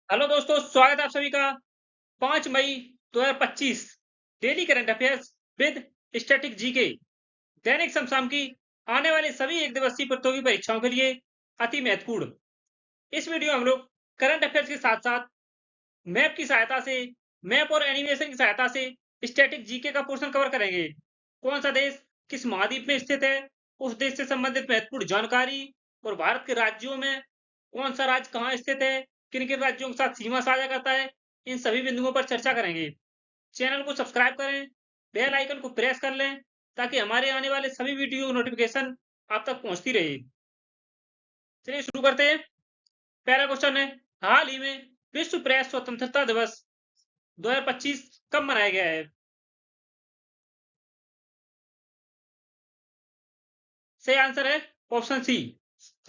Hello दोस्तों, स्वागत है आप सभी का 5 मई 2025 daily current affairs with static GK दैनिक समसाम की आने वाले सभी एक दिवसीय प्रतियोगी परीक्षाओं के लिए अति महत्वपूर्ण। इस वीडियो में हम लोग करंट अफेयर्स के साथ साथ मैप की सहायता से मैप और एनिमेशन की सहायता से स्टैटिक जीके का पोर्शन कवर करेंगे। कौन सा देश किस महाद्वीप में स्थित है, उस देश से संबंधित महत्वपूर्ण जानकारी और भारत के राज्यों में कौन सा राज्य कहाँ स्थित है, किन किन राज्यों के साथ सीमा साझा करता है, इन सभी बिंदुओं पर चर्चा करेंगे। चैनल को सब्सक्राइब करें, बेल आइकन को प्रेस कर लें ताकि हमारे आने वाले सभी वीडियो नोटिफिकेशन आप तक पहुंचती रहे। चलिए शुरू करते हैं। पहला क्वेश्चन है, हाल ही में विश्व प्रेस स्वतंत्रता दिवस 2025 कब मनाया गया है? सही आंसर है ऑप्शन सी।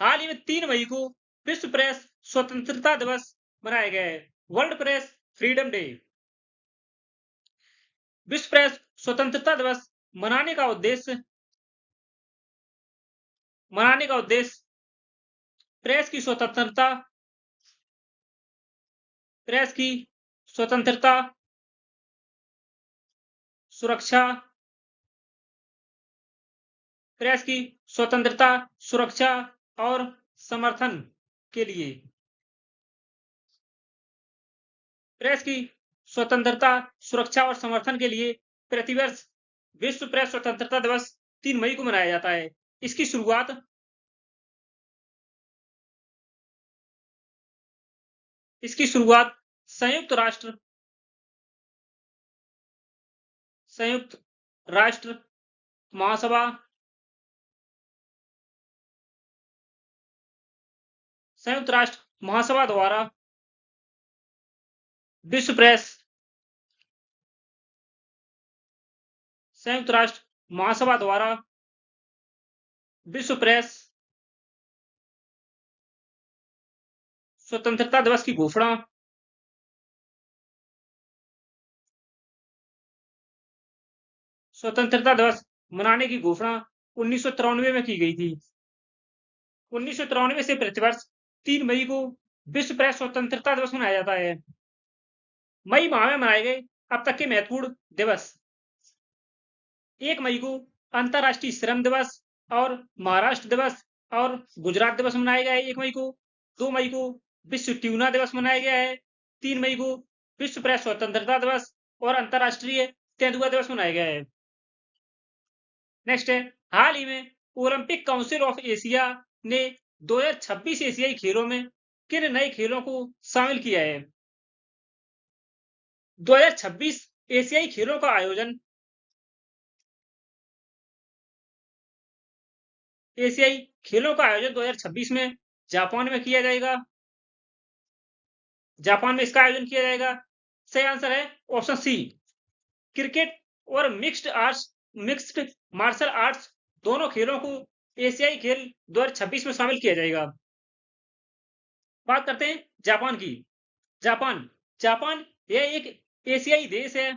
हाल ही में 3 मई को विश्व प्रेस स्वतंत्रता दिवस मनाया गया है, वर्ल्ड प्रेस फ्रीडम डे। विश्व प्रेस स्वतंत्रता दिवस मनाने का उद्देश्य मनाने का उद्देश्य प्रेस की स्वतंत्रता प्रेस की स्वतंत्रता, सुरक्षा, प्रेस की स्वतंत्रता, सुरक्षा और समर्थन के लिए। प्रेस की स्वतंत्रता, सुरक्षा और समर्थन के लिए प्रतिवर्ष विश्व प्रेस स्वतंत्रता दिवस 3 मई को मनाया जाता है। इसकी शुरुआत इसकी शुरुआत संयुक्त राष्ट्र संयुक्त राष्ट्र महासभा संयुक्त राष्ट्र महासभा द्वारा विश्व प्रेस संयुक्त राष्ट्र महासभा द्वारा विश्व प्रेस स्वतंत्रता दिवस की घोषणा स्वतंत्रता दिवस मनाने की घोषणा 1993 में की गई थी। 1993 से प्रतिवर्ष 3 मई को विश्व प्रेस स्वतंत्रता दिवस मनाया जाता है। मई माह में मनाए गए अब तक के महत्वपूर्ण दिवस: 1 मई को अंतर्राष्ट्रीय श्रम दिवस और महाराष्ट्र दिवस और गुजरात दिवस मनाया गया है 1 मई को। 2 मई को विश्व ट्यूना दिवस मनाया गया है। 3 मई को विश्व प्रेस स्वतंत्रता दिवस और अंतर्राष्ट्रीय तेंदुआ दिवस मनाया गया है। नेक्स्ट है, हाल ही में ओलंपिक काउंसिल ऑफ एशिया ने 2026 एशियाई खेलों में किन नए खेलों को शामिल किया है? 2026 एशियाई खेलों का आयोजन एशियाई खेलों का आयोजन 2026 में जापान में किया जाएगा। जापान में इसका आयोजन किया जाएगा। सही आंसर है ऑप्शन सी। क्रिकेट और मिक्स्ड मार्शल आर्ट्स दोनों खेलों को एशियाई खेल 2026 में शामिल किया जाएगा। बात करते हैं जापान की। जापान जापान यह एक एशियाई देश है।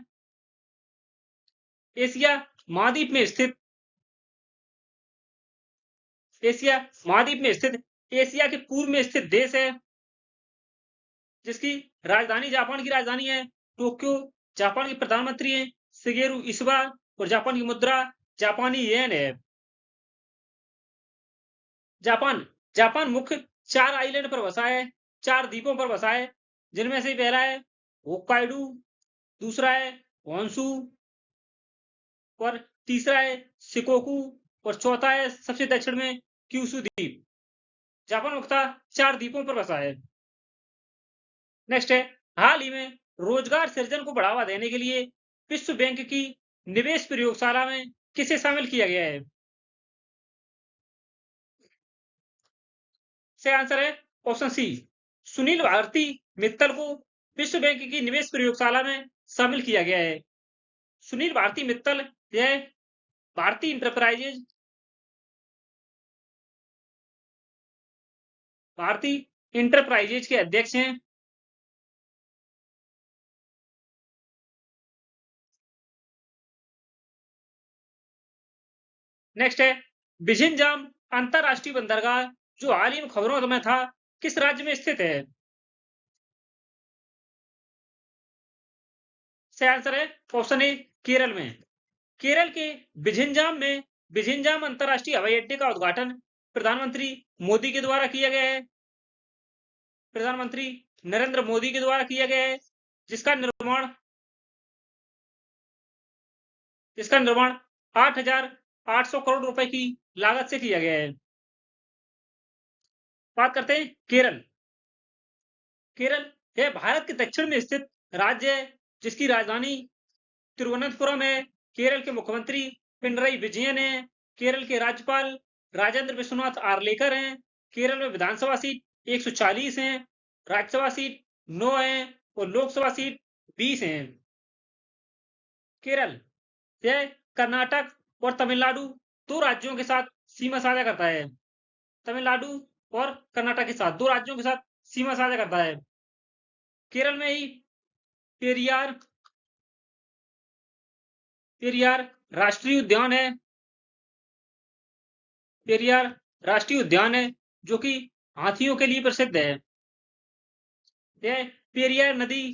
एशिया महाद्वीप में स्थित एशिया महाद्वीप में स्थित एशिया के पूर्व में स्थित देश है, जिसकी राजधानी जापान की राजधानी है टोक्यो। जापान के प्रधानमंत्री हैं शिगेरू इशिबा और जापान की मुद्रा जापानी येन है। जापान जापान मुख्य 4 आइलैंड पर बसा है, 4 द्वीपों पर बसा है, जिनमें से पहला है होक्काइडो, दूसरा है होन्शु और तीसरा है शिकोकू और चौथा है सबसे दक्षिण में क्यूशू द्वीप। जापान मुख्यतः 4 द्वीपों पर बसा है। नेक्स्ट है, हाल ही में रोजगार सृजन को बढ़ावा देने के लिए विश्व बैंक की निवेश प्रयोगशाला में किसे शामिल किया गया है? सही आंसर है ऑप्शन सी। सुनील भारती मित्तल को विश्व बैंक की निवेश प्रयोगशाला में शामिल किया गया है। सुनील भारती मित्तल यह भारतीय इंटरप्राइजेज भारतीय इंटरप्राइजेज के अध्यक्ष हैं। नेक्स्ट है, बिझिंजाम अंतरराष्ट्रीय बंदरगाह जो हाल ही में खबरों में था, किस राज्य में स्थित है? सही आंसर है ऑप्शन ए केरल में। केरल के बिझिंजाम अंतरराष्ट्रीय हवाई अड्डे का उद्घाटन प्रधानमंत्री मोदी के द्वारा किया गया है। प्रधानमंत्री नरेंद्र मोदी के द्वारा किया गया है, जिसका निर्माण 8,800 करोड़ रुपए की लागत से किया गया है। बात करते हैं केरल। केरल यह भारत के दक्षिण में स्थित राज्य है, जिसकी राजधानी तिरुवनंतपुरम है। केरल के मुख्यमंत्री पिनरई विजयन है। केरल के राज्यपाल राजेंद्र विश्वनाथ आर्लेकर हैं। केरल में विधानसभा सीट 140 हैं, राज्यसभा सीट 9 हैं और लोकसभा सीट 20 हैं। केरल यह कर्नाटक और तमिलनाडु दो राज्यों के साथ सीमा साझा करता है। तमिलनाडु और कर्नाटक के साथ दो राज्यों के साथ सीमा साझा करता है। केरल में ही पेरियार राष्ट्रीय उद्यान है। पेरियार राष्ट्रीय उद्यान है जो कि हाथियों के लिए प्रसिद्ध है। यह पेरियार नदी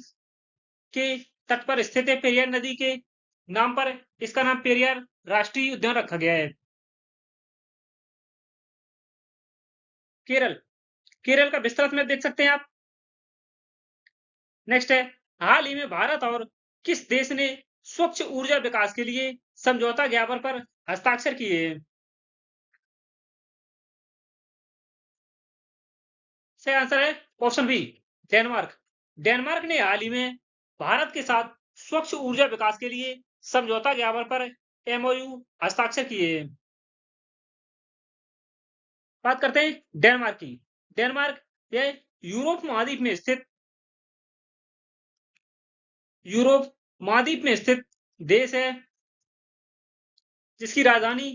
के तट पर स्थित है। पेरियार नदी के नाम पर इसका नाम पेरियार राष्ट्रीय उद्यान रखा गया है। केरल का विस्तृत मैप देख सकते हैं आप। नेक्स्ट है, हाल ही में भारत और किस देश ने स्वच्छ ऊर्जा विकास के लिए समझौता ज्ञापन पर हस्ताक्षर किए हैं? सही आंसर है ऑप्शन बी डेनमार्क। डेनमार्क ने हाल ही में भारत के साथ स्वच्छ ऊर्जा विकास के लिए समझौता ज्ञापन पर एमओयू हस्ताक्षर किए हैं। बात करते हैं डेनमार्क की। डेनमार्क यह यूरोप महाद्वीप में स्थित देश है, जिसकी राजधानी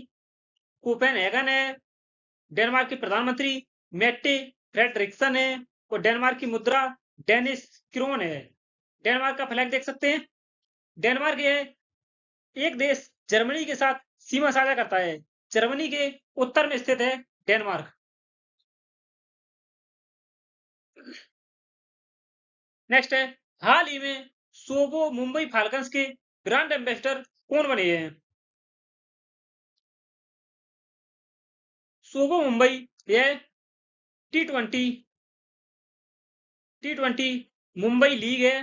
कोपेनहेगन है। डेनमार्क के प्रधानमंत्री मेट्टे फ्रेडरिक्सन है और डेनमार्क की मुद्रा डेनिश क्रोन है। डेनमार्क का फ्लैग देख सकते हैं। डेनमार्क यह एक देश जर्मनी के साथ सीमा साझा करता है। जर्मनी के उत्तर में स्थित है डेनमार्क। नेक्स्ट है, हाल ही में सोबो मुंबई फाल्कन्स के ब्रांड एम्बेसडर कौन बने हैं? सोबो मुंबई यह टी20 मुंबई लीग है।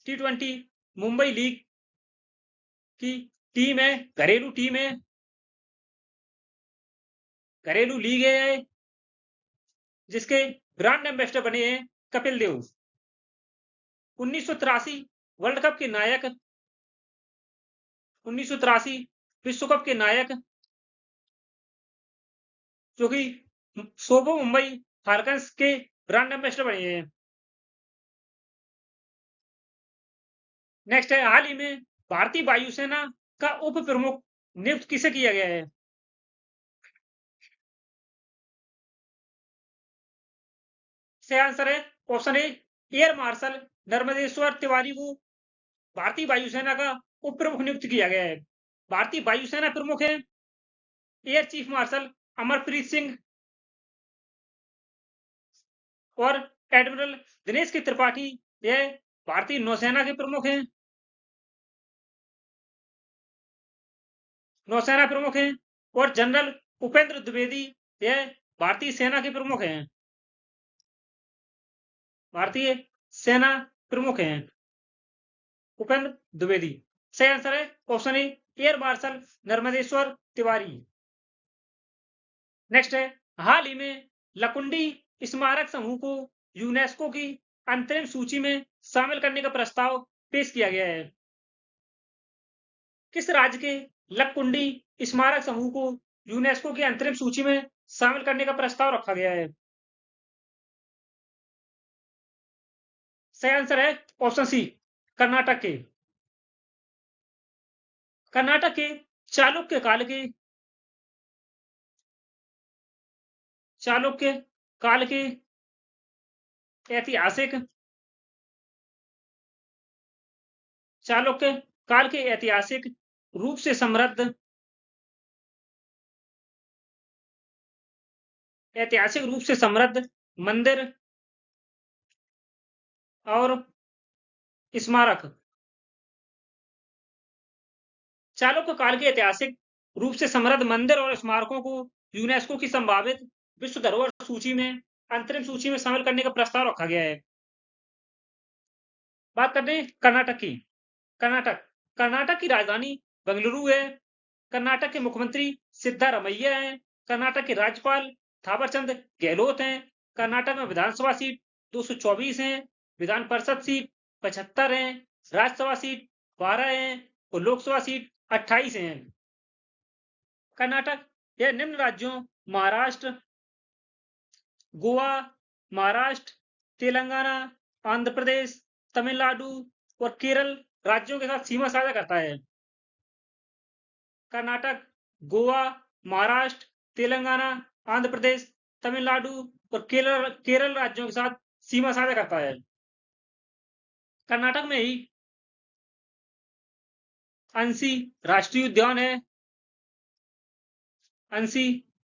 टी20 मुंबई लीग की टीम है, घरेलू टीम है, घरेलू लीग है, जिसके ब्रांड एम्बेसडर बने हैं कपिल देव। 1983 वर्ल्ड कप के नायक, 1983 विश्व कप के नायक, जो कि सोबो मुंबई फाल्कन्स के ब्रांड एम्बेसडर बने हैं। नेक्स्ट है, हाल ही में भारतीय वायुसेना का उप प्रमुख नियुक्त किसे किया गया है? सही आंसर है option A air marshal Narmadeshwar Tiwari को भारतीय वायुसेना का उप प्रमुख नियुक्त किया गया है। भारतीय वायुसेना प्रमुख है air chief marshal Amarpreet Singh और एडमिरल दिनेश के त्रिपाठी यह भारतीय नौसेना के प्रमुख हैं। नौसेना प्रमुख हैं और जनरल उपेंद्र द्विवेदी यह भारतीय सेना के प्रमुख हैं। भारतीय सेना प्रमुख हैं उपेंद्र द्विवेदी। सही आंसर है option A air marshal Narmadeshwar Tiwari. Next है, हाल ही में लकुंडी स्मारक समूह को यूनेस्को की अंतरिम सूची में शामिल करने का प्रस्ताव पेश किया गया है। किस राज्य के लकुंडी स्मारक समूह को यूनेस्को की अंतरिम सूची में शामिल करने का प्रस्ताव रखा गया है? सही आंसर है ऑप्शन सी कर्नाटक के। कर्नाटक के चालुक्य काल के ऐतिहासिक चालुक्य काल के ऐतिहासिक रूप से समृद्ध मंदिर और स्मारक चालुक्य काल के ऐतिहासिक रूप से समृद्ध मंदिर और स्मारकों को यूनेस्को की संभावित विश्व धरोहर सूची में अंतरिम सूची में शामिल करने का प्रस्ताव रखा गया है। बात करते हैं कर्नाटक की। कर्नाटक कर्नाटक की राजधानी बेंगलुरु है। कर्नाटक के मुख्यमंत्री सिद्धारमैया हैं। कर्नाटक के राज्यपाल थावरचंद गहलोत हैं। कर्नाटक में विधानसभा सीट 224 हैं। विधान परिषद सीट 75 हैं। राज्यसभा सीट 12 हैं और लोकसभा सीट 28 हैं। कर्नाटक यह निम्न राज्यों महाराष्ट्र, गोवा, महाराष्ट्र, तेलंगाना, आंध्र प्रदेश, तमिलनाडु और केरल राज्यों के साथ सीमा साझा करता है। कर्नाटक गोवा, महाराष्ट्र, तेलंगाना, आंध्र प्रदेश, तमिलनाडु और केरल राज्यों के साथ सीमा साझा करता है। कर्नाटक में ही अंसी राष्ट्रीय उद्यान है। अंसी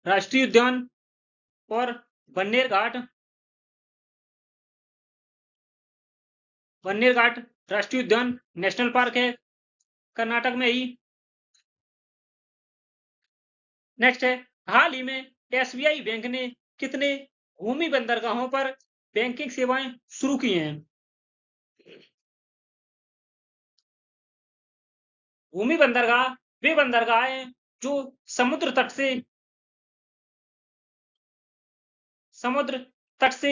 राष्ट्रीय उद्यान और बन्नेर घाट राष्ट्रीय उद्यान नेशनल पार्क है कर्नाटक में ही। नेक्स्ट है, हाल ही में एसबीआई बैंक ने कितने भूमि बंदरगाहों पर बैंकिंग सेवाएं शुरू की हैं? भूमि बंदरगाह वे बंदरगाह हैं जो समुद्र तट से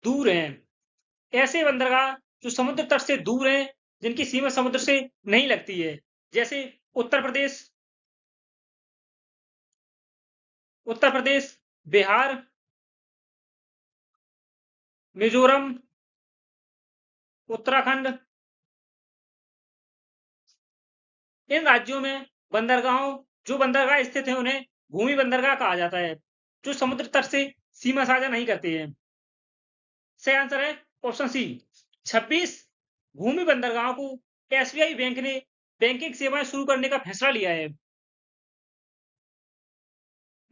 दूर हैं। ऐसे बंदरगाह जो समुद्र तट से दूर हैं, जिनकी सीमा समुद्र से नहीं लगती है, जैसे उत्तर प्रदेश, बिहार, मिजोरम, उत्तराखंड। इन राज्यों में जो बंदरगाह स्थित है उन्हें भूमि बंदरगाह कहा जाता है, जो समुद्र तट से सीमा साझा नहीं करते हैं। सही आंसर है ऑप्शन सी। 26 भूमि बंदरगाहों को एसबीआई बैंक ने बैंकिंग सेवाएं शुरू करने का फैसला लिया है।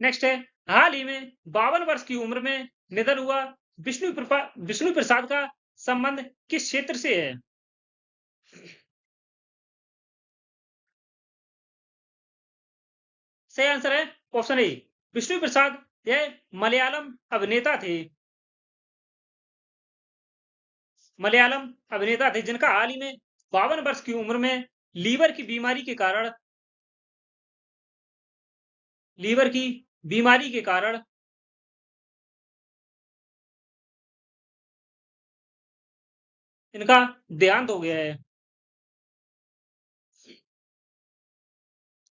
नेक्स्ट है, हाल ही में 52 वर्ष की उम्र में निधन हुआ विष्णु प्रसाद का संबंध किस क्षेत्र से है? सही आंसर है ऑप्शन ए। विष्णु प्रसाद यह मलयालम अभिनेता थे जिनका हाल ही में 52 वर्ष की उम्र में लीवर की बीमारी के कारण इनका देहांत हो गया है।